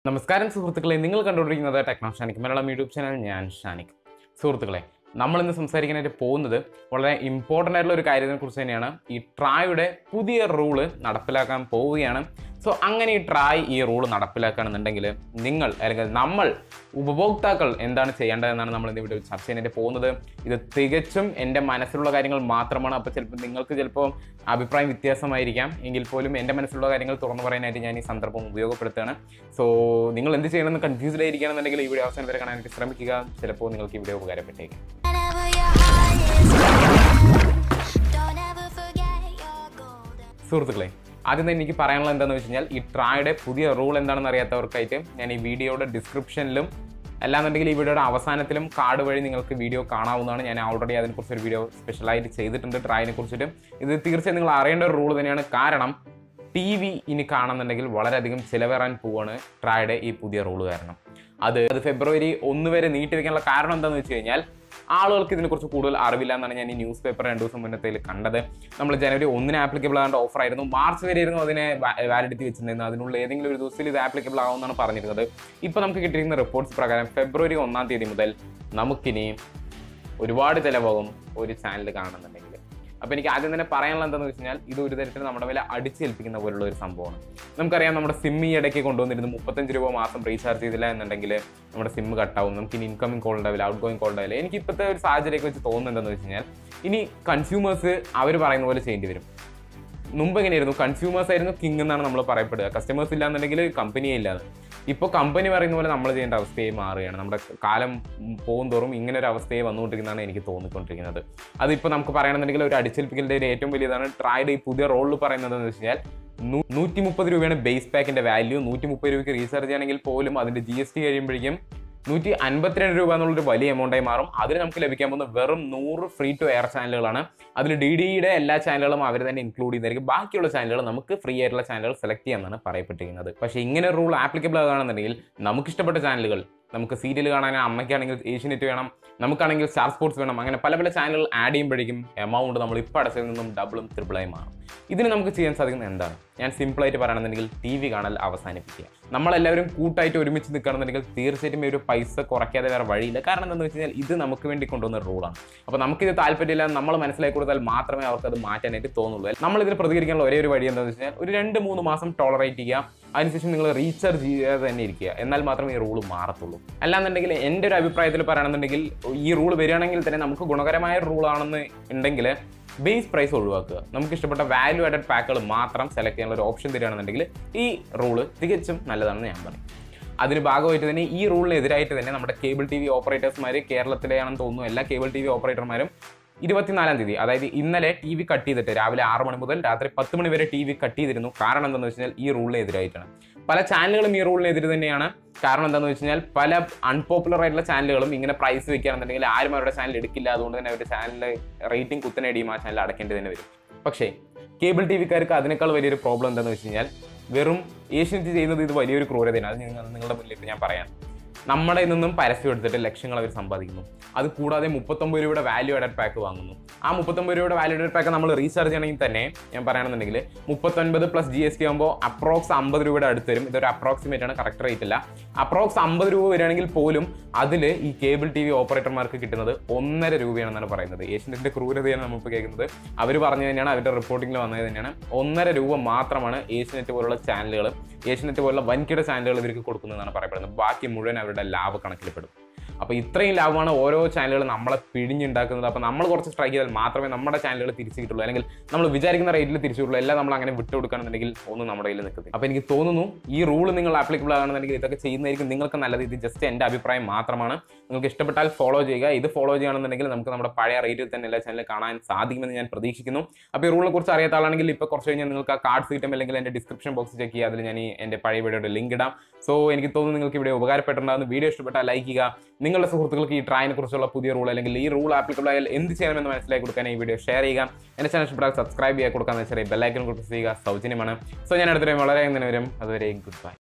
നമസ്കാരം സുഹൃത്തുക്കളെ, നിങ്ങൾ കണ്ടുകൊണ്ടിരിക്കുന്നത് ടെക്നോ ഷാനിക് മലയാളം യൂട്യൂബ് ചാനൽ. ഞാൻ ഷാനിക്. സുഹൃത്തുക്കളെ, നമ്മളിന്ന് സംസാരിക്കാനായിട്ട് പോകുന്നത് വളരെ ഇമ്പോർട്ടൻ്റ് ആയിട്ടുള്ള ഒരു കാര്യത്തെക്കുറിച്ച് തന്നെയാണ്. ഈ ട്രായുടെ പുതിയ റൂള് നടപ്പിലാക്കാൻ പോവുകയാണ്. സോ അങ്ങനെ ഈ ട്രായ് ഈ റൂള് നടപ്പിലാക്കുകയാണെന്നുണ്ടെങ്കിൽ നിങ്ങൾ അല്ലെങ്കിൽ നമ്മൾ ഉപഭോക്താക്കൾ എന്താണ് ചെയ്യേണ്ടതെന്നാണ് നമ്മൾ ഇന്ന് വീഡിയോ ചർച്ച ചെയ്യാനായിട്ട് പോകുന്നത്. ഇത് തികച്ചും എൻ്റെ മനസ്സിലുള്ള കാര്യങ്ങൾ മാത്രമാണ്. അപ്പോൾ നിങ്ങൾക്ക് അഭിപ്രായം വ്യത്യാസമായിരിക്കാം. എങ്കിൽ പോലും എൻ്റെ മനസ്സിലുള്ള കാര്യങ്ങൾ തുറന്നു പറയാനായിട്ട് ഞാൻ ഈ സന്ദർഭം ഉപയോഗപ്പെടുത്തുകയാണ്. സോ നിങ്ങൾ എന്ത് ചെയ്യണമെന്ന് കൺഫ്യൂസ്ഡ് ആയിരിക്കുകയാണെന്നുണ്ടെങ്കിൽ ഈ വീഡിയോ അവസാനം വരെ കാണാനായിട്ട് ശ്രമിക്കുക. ചിലപ്പോൾ നിങ്ങൾക്ക് ഈ വീഡിയോ ഉപകാരപ്പെട്ടേക്കും. സുഹൃത്തുക്കളെ, ആദ്യം തന്നെ എനിക്ക് പറയാനുള്ളത് എന്താണെന്ന് വെച്ച് കഴിഞ്ഞാൽ, ഈ ട്രായുടെ പുതിയ റൂൾ എന്താണെന്ന് അറിയാത്തവർക്കായിട്ട് ഞാൻ ഈ വീഡിയോയുടെ ഡിസ്ക്രിപ്ഷനിലും അല്ലാന്നുണ്ടെങ്കിൽ ഈ വീഡിയോയുടെ അവസാനത്തിലും കാർഡ് വഴി നിങ്ങൾക്ക് വീഡിയോ കാണാവുന്നതാണ്. ഞാൻ ഓൾറെഡി അതിനെക്കുറിച്ചൊരു വീഡിയോ സ്പെഷ്യലായിട്ട് ചെയ്തിട്ടുണ്ട് ട്രായിനെ കുറിച്ചിട്ട്. ഇത് തീർച്ചയായും നിങ്ങൾ അറിയേണ്ട ഒരു റൂൾ തന്നെയാണ്. കാരണം TV ഇനി കാണുന്നുണ്ടെങ്കിൽ വളരെയധികം ചിലവേറാൻ പോവാണ് ട്രായുടെ ഈ പുതിയ റൂള് കാരണം. അത് ഫെബ്രുവരി 1 വരെ നീട്ടിവെക്കാനുള്ള കാരണം എന്താണെന്ന് വെച്ച് കഴിഞ്ഞാൽ, ആളുകൾക്ക് ഇതിനെക്കുറിച്ച് കൂടുതൽ അറിവില്ല എന്നാണ് ഞാൻ ഈ ന്യൂസ് പേപ്പർ 2 ദിവസം മുന്നത്തേൽ കണ്ടത്. നമ്മൾ ജനുവരി 1 ആപ്ലിക്കബിൾ ആകേണ്ട ഓഫർ ആയിരുന്നു. മാർച്ച് വരെ ആയിരുന്നു അതിനെ വാലിഡിറ്റി വെച്ചിട്ടുണ്ടായിരുന്നു. അതിനുള്ള ഏതെങ്കിലും ഒരു ദിവസത്തിൽ ഇത് ആപ്ലിക്കബിൾ ആകുമെന്നാണ് പറഞ്ഞിരുന്നത്. ഇപ്പോൾ നമുക്ക് കിട്ടിയിരിക്കുന്ന റിപ്പോർട്ട്സ് പ്രകാരം ഫെബ്രുവരി 1 തീയതി മുതൽ നമുക്കിനി ഒരുപാട് ചിലവാകും ഒരു ചാനൽ കാണുന്നുണ്ടെങ്കിൽ. അപ്പോൾ എനിക്ക് ആദ്യം തന്നെ പറയാനുള്ളത് എന്താണെന്ന് വെച്ച് കഴിഞ്ഞാൽ, ഇത് ഒരു തരത്തിൽ നമ്മുടെ മേലെ അടിച്ചേൽപ്പിക്കുന്ന പോലുള്ള ഒരു സംഭവമാണ്. നമുക്കറിയാം, നമ്മുടെ സിം ഈ ഇടയ്ക്ക് കൊണ്ടുവന്നിരുന്നു 35 രൂപ മാസം റീചാർജ് ചെയ്തില്ല എന്നുണ്ടെങ്കിൽ നമ്മുടെ സിം കട്ടാവും. നമുക്ക് ഇനി ഇൻകമിംഗ് കോൾ ഉണ്ടാവില്ല, ഔട്ട് ഗോയിങ് കോൾ ഉണ്ടാവില്ല. എനിക്ക് ഇപ്പോഴത്തെ ഒരു സാഹചര്യമൊക്കെ വെച്ച് തോന്നുന്നത് എന്താണെന്ന് വെച്ച് കഴിഞ്ഞാൽ, ഇനി കൺസ്യൂമേഴ്സ് അവർ പറയുന്ന പോലെ ചെയ്യേണ്ടി വരും. മുമ്പ് എങ്ങനെയായിരുന്നു? കൺസ്യൂമേഴ്സ് ആയിരുന്നു കിങ് എന്നാണ് നമ്മൾ പറയപ്പെടുക. കസ്റ്റമേഴ്സ് ഇല്ലാന്നുണ്ടെങ്കിൽ കമ്പനിയെ ഇല്ലാതെ. ഇപ്പോൾ കമ്പനി പറയുന്ന പോലെ നമ്മൾ ചെയ്യേണ്ട അവസ്ഥയെ മാറുകയാണ്. നമ്മുടെ കാലം പോകുന്തോറും ഇങ്ങനെ ഒരു അവസ്ഥയെ വന്നുകൊണ്ടിരിക്കുന്നതാണ് എനിക്ക് തോന്നിക്കൊണ്ടിരിക്കുന്നത്. അതിപ്പോൾ നമുക്ക് പറയണമെന്നുണ്ടെങ്കിൽ ഒരു അടിച്ചേൽപ്പിക്കലിൻ്റെ ഏറ്റവും വലിയതാണ് ട്രായുടെ ഈ പുതിയ റോളിൽ പറയുന്നത് എന്ന് വെച്ച് കഴിഞ്ഞാൽ, 130 രൂപയാണ് ബേസ് പാക്കിൻ്റെ വാല്യൂ. 130 രൂപയ്ക്ക് റീചാർജ് ചെയ്യണമെങ്കിൽ പോലും അതിൻ്റെ GST കഴിയുമ്പോഴേക്കും 152 രൂപ എന്നുള്ളൊരു വലിയ എമൗണ്ടായി മാറും. അതിന് നമുക്ക് ലഭിക്കാൻ പോകുന്ന വെറും 100 ഫ്രീ ടു എയർ ചാനലുകളാണ്. അതിൽ DDയുടെ എല്ലാ ചാനലുകളും അവർ തന്നെ ഇൻക്ലൂഡ് ചെയ്തായിരിക്കും. ബാക്കിയുള്ള ചാനലുകൾ നമുക്ക് ഫ്രീ ആയിട്ടുള്ള ചാനലുകൾ സെലക്ട് ചെയ്യാമെന്നാണ് പറയപ്പെട്ടിരിക്കുന്നത്. പക്ഷേ ഇങ്ങനെ റൂൾ ആപ്ലിക്കബിൾ ആകുകയാണെന്നുണ്ടെങ്കിൽ നമുക്കിഷ്ടപ്പെട്ട ചാനലുകൾ, നമുക്ക് സീരിയൽ കാണാൻ അമ്മയ്ക്കാണെങ്കിൽ ഏഷ്യനെറ്റ് വേണം, നമുക്കാണെങ്കിൽ സ്റ്റാർ സ്പോർട്സ് വേണം, അങ്ങനെ പല പല ചാനലുകൾ ആഡ് ചെയ്യുമ്പോഴേക്കും എമൗണ്ട് നമ്മൾ ഇപ്പോൾ അടച്ചതിൽ നിന്നും ഡബിളും ട്രിപ്പിളായി മാറും. ഇതിന് നമുക്ക് ചെയ്യാൻ സാധിക്കുന്നത് എന്താണ്? ഞാൻ സിമ്പിളായിട്ട് പറയുകയാണെന്നുണ്ടെങ്കിൽ TV കാണൽ അവസാനിപ്പിക്കുക. നമ്മളെല്ലാവരും കൂട്ടായിട്ട് ഒരുമിച്ച് നിൽക്കുകയാണെന്നുണ്ടെങ്കിൽ തീർച്ചയായിട്ടും ഒരു പൈസ കുറയ്ക്കാതെ വേറെ വഴിയില്ല. കാരണം എന്താണെന്ന് വെച്ച് കഴിഞ്ഞാൽ, ഇത് നമുക്ക് വേണ്ടി കൊണ്ടുവന്ന റൂളാണ്. അപ്പോൾ നമുക്കിത് താല്പര്യമില്ല നമ്മൾ മനസ്സിലാക്കി കൊടുത്താൽ മാത്രമേ അവർക്ക് അത് മാറ്റാനായിട്ട് തോന്നുള്ളൂ. നമ്മളിതിന് പ്രതികരിക്കാനുള്ള ഒരേ ഒരു വഴി എന്താണെന്ന് വെച്ച് കഴിഞ്ഞാൽ, ഒരു 2-3 മാസം ടോളറേറ്റ് ചെയ്യുക. അതിനുശേഷം നിങ്ങൾ റീചാർജ് ചെയ്യാതെ തന്നെ ഇരിക്കുക. എന്നാൽ മാത്രമേ ഈ റൂള് മാറത്തുള്ളൂ. അല്ലാന്നുണ്ടെങ്കിൽ എൻ്റെ ഒരു അഭിപ്രായത്തിൽ പറയുകയാണെന്നുണ്ടെങ്കിൽ, ഈ റൂൾ വരികയാണെങ്കിൽ തന്നെ നമുക്ക് ഗുണകരമായ റൂളാണെന്ന് ഉണ്ടെങ്കിൽ ബേസ് പ്രൈസ് ഒഴിവാക്കുക. നമുക്ക് ഇഷ്ടപ്പെട്ട വാല്യൂ ആഡഡ് പാക്കുകൾ മാത്രം സെലക്ട് ചെയ്യാനുള്ള ഒരു ഓപ്ഷൻ തരികയാണെന്നുണ്ടെങ്കിൽ ഈ റൂള് തികച്ചും നല്ലതാണെന്ന് ഞാൻ പറയും. അതിന് ഭാഗമായിട്ട് തന്നെ ഈ റൂളിനെതിരായിട്ട് തന്നെ നമ്മുടെ കേബിൾ TV ഓപ്പറേറ്റേഴ്സ്മാർ, കേരളത്തിലെയാണെന്ന് തോന്നുന്നു എല്ലാ കേബിൾ TV ഓപ്പറേറ്റർമാരും 24-ാം തീയതി, അതായത് ഇന്നലെ TV കട്ട് ചെയ്തിട്ട് രാവിലെ 6 മണി മുതൽ രാത്രി 10 മണി വരെ TV കട്ട് ചെയ്തിരുന്നു. കാരണം എന്താണെന്ന് വെച്ച് കഴിഞ്ഞാൽ, ഈ റൂളിനെതിരായിട്ടാണ്. പല ചാനലുകളും ഈ റൂളിനെതിരെ തന്നെയാണ്. കാരണം എന്താണെന്ന് വെച്ച് കഴിഞ്ഞാൽ, പല അൺപോപ്പുലർ ആയിട്ടുള്ള ചാനലുകളും ഇങ്ങനെ പ്രൈസ് വെക്കുകയാണെന്നുണ്ടെങ്കിൽ ആരും അവരുടെ ചാനൽ എടുക്കില്ല. അതുകൊണ്ട് തന്നെ അവരുടെ ചാനലിൽ റേറ്റിംഗ് കുത്തനടിയും ആ ചാനൽ അടയ്ക്കേണ്ടി തന്നെ വരും. പക്ഷേ കേബിൾ TVക്കാർക്ക് അതിനേക്കാൾ വലിയൊരു പ്രോബ്ലം എന്താണെന്ന് വെച്ച് കഴിഞ്ഞാൽ, വെറും ഏഷ്യനെറ്റ് ചെയ്യുന്നത് ഇത് വലിയൊരു ക്രൂരതയാണ്. അത് നിങ്ങളുടെ മുന്നിൽ ഞാൻ പറയാം. നമ്മുടെ നിന്നും പരസ്യം എടുത്തിട്ട് ലക്ഷങ്ങൾ അവർ സമ്പാദിക്കുന്നു. അത് കൂടാതെ 39 രൂപയുടെ വാല്യൂ ആഡഡ് പാക്ക് വാങ്ങുന്നു. ആ 39 രൂപയുടെ വാല്യൂ ആഡഡ് പാക്ക് നമ്മൾ റീചാർജ് ചെയ്യണമെങ്കിൽ തന്നെ ഞാൻ പറയുകയാണെന്നുണ്ടെങ്കിൽ 39 പ്ലസ് GST ആകുമ്പോൾ അപ്രോക്സ് 50 രൂപയുടെ അടുത്ത് വരും. ഇതൊരു അപ്രോക്സിമേറ്റ് ആണ്, കറക്റ്റ് റേറ്റ് ഇല്ല. അപ്രോക്സ് 50 രൂപ വരികയാണെങ്കിൽ പോലും അതിൽ ഈ കേബിൾ TV ഓപ്പറേറ്റർമാർക്ക് കിട്ടുന്നത് 1.5 രൂപയാണെന്നാണ് പറയുന്നത്. ഏഷ്യനെറ്റിൻ്റെ ക്രൂരതയാണ് നമ്മളിപ്പോൾ കേൾക്കുന്നത്. അവർ പറഞ്ഞു തന്നെയാണ്, അവരുടെ റിപ്പോർട്ടിങ്ങിൽ വന്നത് തന്നെയാണ്. 1.5 രൂപ മാത്രമാണ് ഏഷ്യനെറ്റ് പോലുള്ള ചാനലുകൾ, ഏഷ്യനെറ്റ് പോലുള്ള വൻകിട ചാനലുകൾ ഇവർക്ക് കൊടുക്കുന്നതെന്നാണ് പറയപ്പെടുന്നത്. ബാക്കി മുഴുവൻ അവരുടെ ലാഭ കണക്കിൽപ്പെടും. അപ്പോൾ ഇത്രയും ലാഭമാണ് ഓരോ ചാനലുകളും നമ്മളെ പിഴിഞ്ഞുണ്ടാക്കുന്നത്. അപ്പോൾ നമ്മൾ കുറച്ച് സ്ട്രൈക്ക് ചെയ്താൽ മാത്രമേ നമ്മുടെ ചാനലുകൾ തിരിച്ചു കിട്ടുള്ളൂ, അല്ലെങ്കിൽ നമ്മൾ വിചാരിക്കുന്ന റേറ്റിൽ തിരിച്ചു കിട്ടുള്ളൂ. എല്ലാം നമ്മൾ അങ്ങനെ വിട്ടുകൊടുക്കുകയാണെന്നുണ്ടെങ്കിൽ ഒന്നും നമ്മുടെ കയ്യിൽ നിൽക്കുന്നത്. അപ്പോൾ എനിക്ക് തോന്നുന്നു ഈ റൂൾ നിങ്ങൾ ആപ്ലിക്കബിൾ ആകണമെന്നുണ്ടെങ്കിൽ ഇതൊക്കെ ചെയ്യുന്നതായിരിക്കും നിങ്ങൾക്ക് നല്ലത്. ഇത് ജസ്റ്റ് എൻ്റെ അഭിപ്രായം മാത്രമാണ്. നിങ്ങൾക്ക് ഇഷ്ടപ്പെട്ടാൽ ഫോളോ ചെയ്യുക. ഇത് ഫോളോ ചെയ്യുകയാണെന്നുണ്ടെങ്കിൽ നമുക്ക് നമ്മുടെ പഴയ റേറ്റിൽ തന്നെ എല്ലാ ചാനലും കാണാൻ സാധിക്കുമെന്ന് ഞാൻ പ്രതീക്ഷിക്കുന്നു. അപ്പോൾ ഈ റൂളിനെ കുറിച്ച് അറിയാത്ത ആളാണെങ്കിൽ ഇപ്പോൾ കുറച്ച് കഴിഞ്ഞാൽ നിങ്ങൾക്ക് ആ കാർഡ് സീറ്റും അല്ലെങ്കിൽ എൻ്റെ ഡിസ്ക്രിപ്ഷൻ ബോക്സ് ചെക്ക് ചെയ്യുക. അതിൽ ഞാൻ എൻ്റെ പഴയ വീഡിയോയുടെ ലിങ്ക് ഇടാം. സോ എനിക്ക് തോന്നുന്നു നിങ്ങൾക്ക് ഇവിടെ ഉപകാരപ്പെട്ടിട്ടുണ്ടാകുന്നു. വീഡിയോ ഇഷ്ടപ്പെട്ടാൽ ലൈക്ക് ചെയ്യുക. നിങ്ങളുടെ സുഹൃത്തുക്കൾക്ക് ഈ ട്രായിനെ കുറിച്ചുള്ള പുതിയ റൂൾ അല്ലെങ്കിൽ ഈ റൂൾ ആപ്ലിക്കബിൾ ആയാൽ എന്ത് ചെയ്യണമെന്ന് മനസ്സിലാക്കി കൊടുക്കാൻ ഈ വീഡിയോ ഷെയർ ചെയ്യുക. എൻ്റെ ചാനൽ ഇഷ്ടപ്പെട്ടാൽ സബ്സ്ക്രൈബ് ചെയ്യുക, കൊടുക്കാമെന്ന് വെച്ചാൽ ബെല്ലൈക്കൺ കൊടുത്ത് ചെയ്യുക, സൗജന്യമാണ്. സോ ഞാൻ അടുത്ത ടൈം വളരെ വരും. അതുവരെ ഗുഡ് ബൈ.